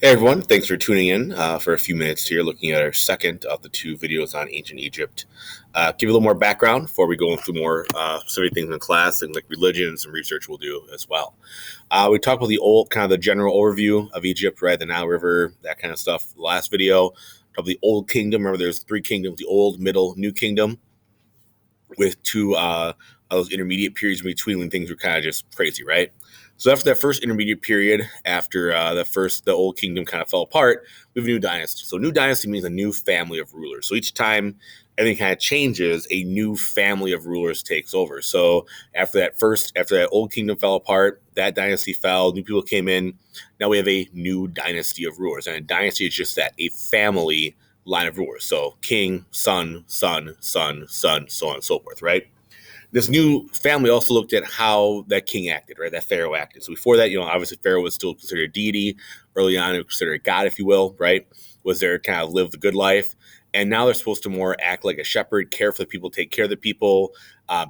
Hey everyone, thanks for tuning in for a few minutes here, looking at our second of the two videos on ancient Egypt. Give you a little more background before we go through more specific things in class, things like religion and some research we'll do as well. We talked about the old, kind of the general overview of Egypt, right? The Nile River, that kind of stuff. Last video, of the Old Kingdom. Remember, there's three kingdoms: the Old, Middle, New Kingdom, with two those intermediate periods in between when things were kind of just crazy, right? So after that first intermediate period, after the old kingdom kind of fell apart, we have a new dynasty. So new dynasty means a new family of rulers. So each time everything kind of changes, a new family of rulers takes over. So after that old kingdom fell apart, that dynasty fell, new people came in. Now we have a new dynasty of rulers, and a dynasty is just that, a family line of rulers. So king, son, son, son, son, so on and so forth, right? This new family also looked at how that king acted, right? That pharaoh acted. So before that, obviously pharaoh was still considered a deity. Early on, it was considered a god, if you will, right? Was there kind of live the good life. And now they're supposed to more act like a shepherd, care for the people, take care of the people,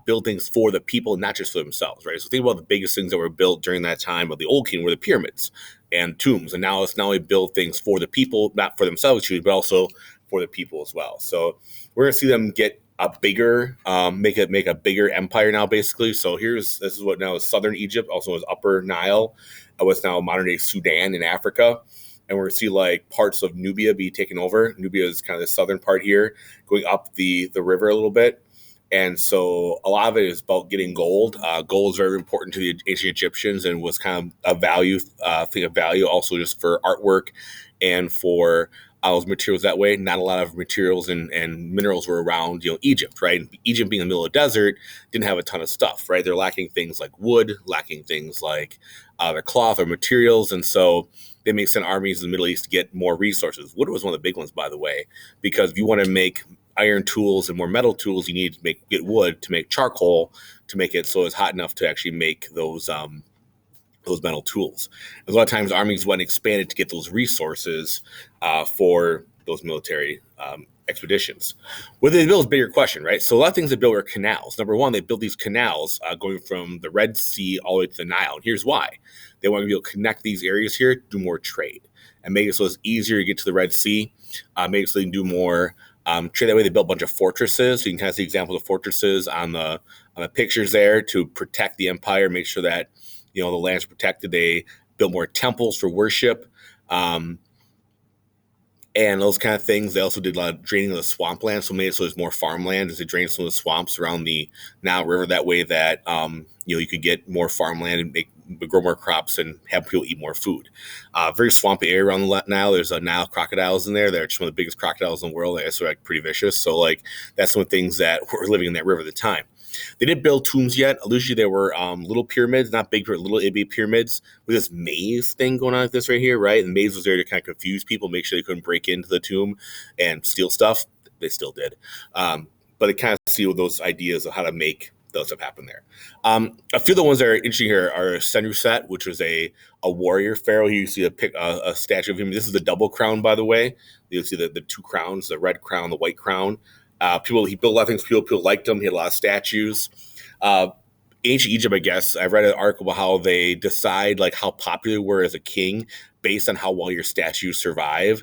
build things for the people, not just for themselves, right? So think about the biggest things that were built during that time of the old king were the pyramids and tombs. And now it's not only build things for the people, not for themselves, but also for the people as well. So we're going to see them get a bigger make a bigger empire now, basically. So this is what now is southern Egypt, also known as Upper Nile, what's now modern day Sudan in Africa. And we're going to see like parts of Nubia be taken over. Nubia is kind of the southern part here, going up the river a little bit. And so a lot of it is about getting gold. Gold is very important to the ancient Egyptians and was kind of a thing of value also just for artwork and for those materials that way. Not a lot of materials and minerals were around, Egypt, right? And Egypt being in the middle of the desert didn't have a ton of stuff, right? They're lacking things like wood, lacking things like their cloth or materials. And so they may send armies in the Middle East to get more resources. Wood was one of the big ones, by the way, because if you want to make iron tools and more metal tools, you need to get wood to make charcoal to make it so it's hot enough to actually make those metal tools. A lot of times, armies went expanded to get those resources for those military expeditions. Whether they built is a bigger question, right? So a lot of things they built were canals. Number one, they built these canals going from the Red Sea all the way to the Nile. And here's why: they want to be able to connect these areas here, do more trade, and make it so it's easier to get to the Red Sea. Make it so they can do more trade that way. They built a bunch of fortresses. So you can kind of see examples of fortresses on the pictures there to protect the empire, make sure that the land's protected. They built more temples for worship, and those kind of things. They also did a lot of draining of the swampland, so made it so there's more farmland as they drained some of the swamps around the Nile River. That way, that you could get more farmland and grow more crops and have people eat more food. Very swampy area around the Nile. There's Nile crocodiles in there. They're just one of the biggest crocodiles in the world. They're like pretty vicious. So like that's some of the things that were living in that river at the time. They didn't build tombs yet. Usually there were little pyramids, not big, but little itty pyramids with this maze thing going on like this right here, right? And the maze was there to kind of confuse people, make sure they couldn't break into the tomb and steal stuff. They still did. But it kind of see those ideas of how to make those stuff happen there. A few of the ones that are interesting here are Senusret, which was a warrior pharaoh. Here you see a statue of him. This is the double crown, by the way. You'll see the two crowns, the red crown, the white crown. He built a lot of things. People liked him. He had a lot of statues. Uh, Ancient Egypt, I guess. I read an article about how they decide like how popular you were as a king based on how well your statues survive.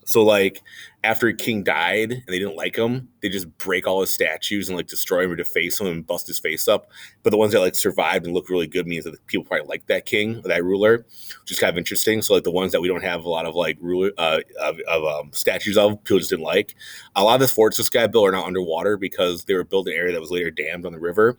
So like after a king died and they didn't like him, they just break all his statues and like destroy him or deface him and bust his face up. But the ones that like survived and look really good means that people probably like that king or that ruler, which is kind of interesting. So like the ones that we don't have a lot of like ruler statues of, people just didn't like. A lot of this forts this guy built are now underwater because they were built in an area that was later dammed on the river.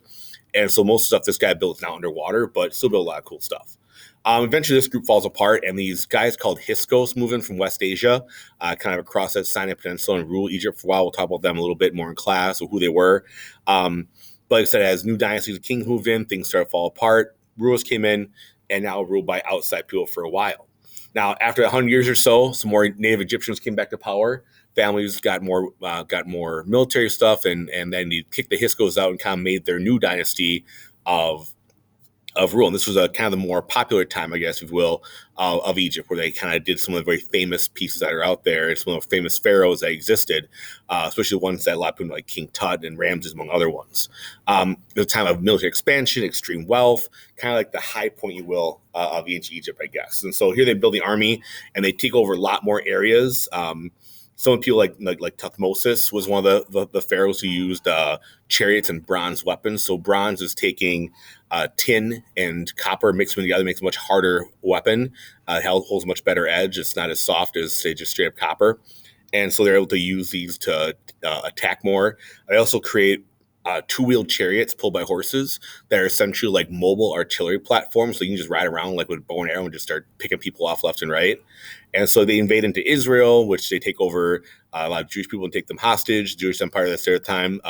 And so most stuff this guy built is now underwater, but still built a lot of cool stuff. Eventually, this group falls apart, and these guys called Hyksos move in from West Asia, kind of across that Sinai Peninsula and rule Egypt for a while. We'll talk about them a little bit more in class or who they were. But like I said, as new dynasties of kings moved in, things started to fall apart. Rulers came in and now ruled by outside people for a while. Now, after 100 years or so, some more native Egyptians came back to power. Families got more military stuff, and then they kicked the Hyksos out and kind of made their new dynasty of of rule. And this was a kind of the more popular time, I guess, if you will, of Egypt, where they kind of did some of the very famous pieces that are out there. It's one of the famous pharaohs that existed, especially the ones that a lot of people like King Tut and Ramses, among other ones. It was a time of military expansion, extreme wealth, kind of like the high point, you will, of ancient Egypt, I guess. And so here they build the army and they take over a lot more areas. Some people like Thutmose was one of the pharaohs who used chariots and bronze weapons. So bronze is taking tin and copper, mixed them together, makes a much harder weapon. It holds a much better edge. It's not as soft as, say, just straight up copper. And so they're able to use these to attack more. They also create two-wheeled chariots pulled by horses that are essentially like mobile artillery platforms. So you can just ride around like with a bow and arrow and just start picking people off left and right. And so they invade into Israel, which they take over a lot of Jewish people and take them hostage. Jewish empire that's there at the time.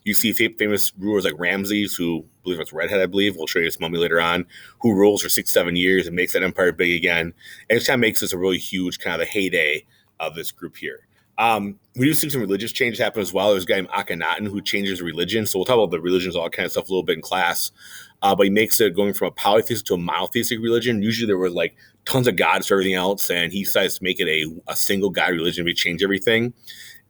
You see famous rulers like Ramses, who I believe it's redhead, I believe. We'll show you his mummy later on, who rules for 6-7 years and makes that empire big again. And it kind of makes this a really huge kind of the heyday of this group here. We do see some religious changes happen as well. There's a guy named Akhenaten who changes religion. So we'll talk about the religions, all that kind of stuff a little bit in class. But he makes it going from a polytheistic to a monotheistic religion. Usually there were like tons of gods for everything else. And he decides to make it a single god religion. We change everything.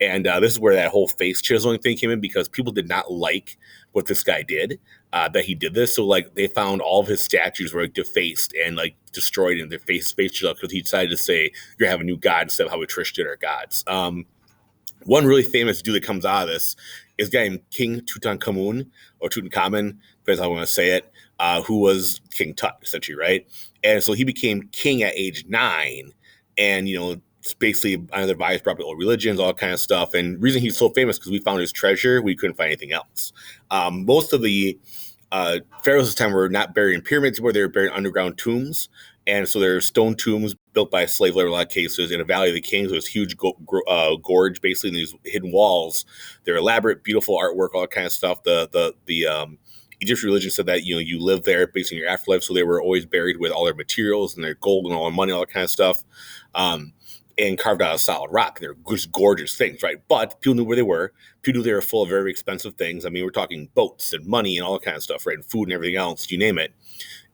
And this is where that whole face chiseling thing came in, because people did not like what this guy did, that he did this. So like they found all of his statues were like defaced and like destroyed in their face chisel, because he decided to say, you're having a new god instead of how we traditionally did our gods. One really famous dude that comes out of this is a guy named King Tutankhamun, or Tutankhamun, depends how I want to say it, who was King Tut, essentially, right? And so he became king at age 9, and, you know, it's basically another bias, probably old religions, all kind of stuff. And the reason he's so famous because we found his treasure, we couldn't find anything else. Most of the pharaohs at the time were not buried in pyramids, where they were buried in underground tombs. And so there are stone tombs built by slave labor in a lot of cases in a Valley of the Kings. There's huge gorge, basically, in these hidden walls. They're elaborate, beautiful artwork, all that kind of stuff. The Egyptian religion said that, you know, you live there based on your afterlife. So they were always buried with all their materials and their gold and all their money, all that kind of stuff. And carved out of solid rock. They're just gorgeous things, right? But people knew where they were. People knew they were full of very expensive things. I mean, we're talking boats and money and all that kind of stuff, right? And food and everything else, you name it.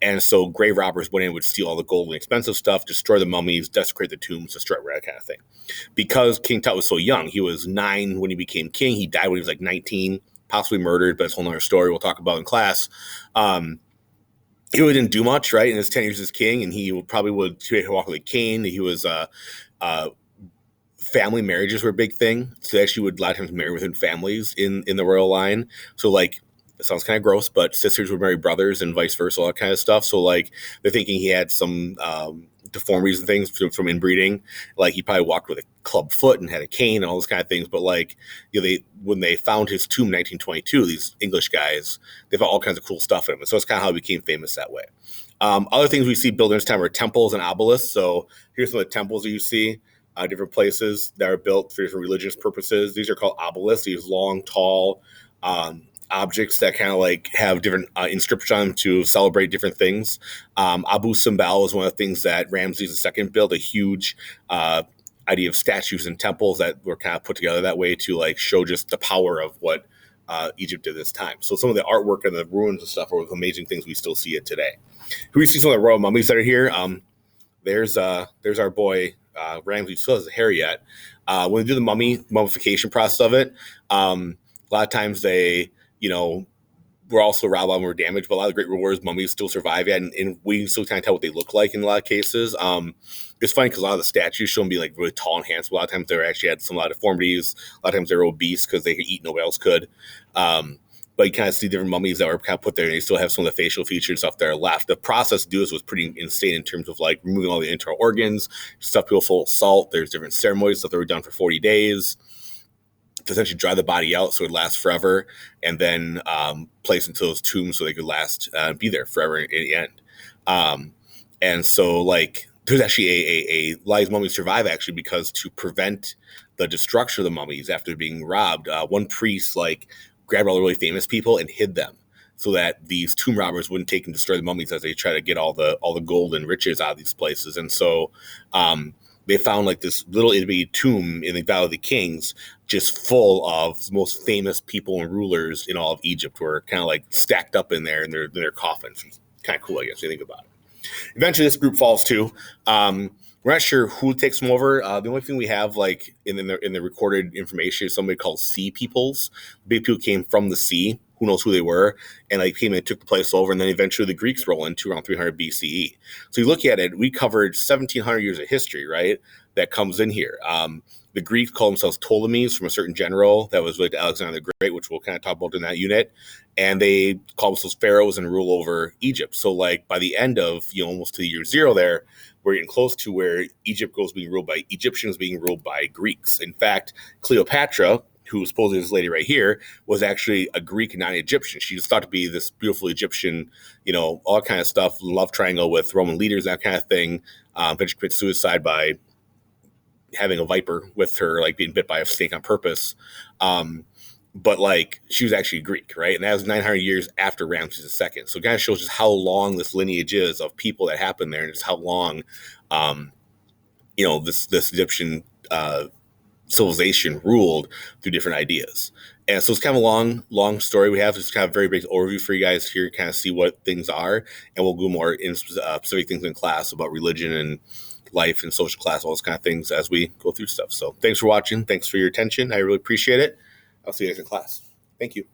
And so grave robbers went in, would steal all the gold and expensive stuff, destroy the mummies, desecrate the tombs, destroy that kind of thing. Because King Tut was so young, he was 9 when he became king. He died when he was like 19, possibly murdered, but it's a whole other story we'll talk about in class. He really didn't do much, right? In his 10 years as king, and he probably would walk with a cane. He was family marriages were a big thing. So they actually would a lot of times marry within families in the royal line. So like, it sounds kind of gross, but sisters would marry brothers and vice versa, all that kind of stuff. So like they're thinking he had some deformities and things from inbreeding. Like he probably walked with a club foot and had a cane and all those kind of things. But like, you know, when they found his tomb in 1922, these English guys, they found all kinds of cool stuff in him. And so it's kind of how he became famous that way. Other things we see built in this time are temples and obelisks. So here's some of the temples that you see. Different places that are built for different religious purposes. These are called obelisks. These long, tall objects that kind of like have different inscriptions on them to celebrate different things. Abu Simbel is one of the things that Ramses II built, a huge idea of statues and temples that were kind of put together that way to like show just the power of what Egypt did this time. So some of the artwork and the ruins and stuff are amazing things we still see it today. Here we see some of the royal mummies that are here. There's our boy Ramses. Still has his hair yet. When they do the mummification process of it, a lot of times they, you know, were also robbed and were damaged, but a lot of the great rulers' mummies still survive, and we can still kind of tell what they look like in a lot of cases. It's funny because a lot of the statues show them be like really tall and handsome. A lot of times they actually had a lot of deformities. A lot of times they were obese because they could eat, nobody else could. But you kind of see different mummies that were kind of put there, and they still have some of the facial features and stuff that are left. The process to do this was pretty insane in terms of like removing all the internal organs, stuff people full of salt. There's different ceremonies, stuff that were done for 40 days to essentially dry the body out so it lasts forever, and then place into those tombs so they could last be there forever in the end. And so like there's actually a lot of these mummies survive actually because to prevent the destruction of the mummies after being robbed, one priest like grabbed all the really famous people and hid them so that these tomb robbers wouldn't take and destroy the mummies as they try to get all the gold and riches out of these places. And so they found like this little itty tomb in the Valley of the Kings just full of the most famous people and rulers in all of Egypt were kind of like stacked up in there in their coffins. Kind of cool, I guess, when you think about it. Eventually, this group falls too. We're not sure who takes them over. The only thing we have, like in the recorded information, is somebody called Sea Peoples. Big people came from the sea. Who knows who they were, and like came and took the place over, and then eventually the Greeks roll into around 300 BCE. So you look at it, we covered 1,700 years of history, right? That comes in here. The Greeks call themselves Ptolemies from a certain general that was related to Alexander the Great, which we'll kind of talk about in that unit. And they call themselves pharaohs and rule over Egypt. So like by the end of, almost to the year zero there, we're getting close to where Egypt goes being ruled by Egyptians, being ruled by Greeks. In fact, Cleopatra, who supposedly is this lady right here, was actually a Greek, not Egyptian. She was thought to be this beautiful Egyptian, all that kind of stuff, love triangle with Roman leaders, that kind of thing. Then she commits suicide by having a viper with her, like being bit by a snake on purpose. But like she was actually Greek, right? And that was 900 years after Ramses II. So it kind of shows just how long this lineage is of people that happened there, and just how long, this Egyptian civilization ruled through different ideas. And so it's kind of a long story we have. Just kind of a very big overview for you guys here, kind of see what things are, and we'll go more in specific things in class about religion and life and social class, all those kind of things as we go through stuff. So thanks for watching. Thanks for your attention. I really appreciate it. I'll see you guys in class. Thank you.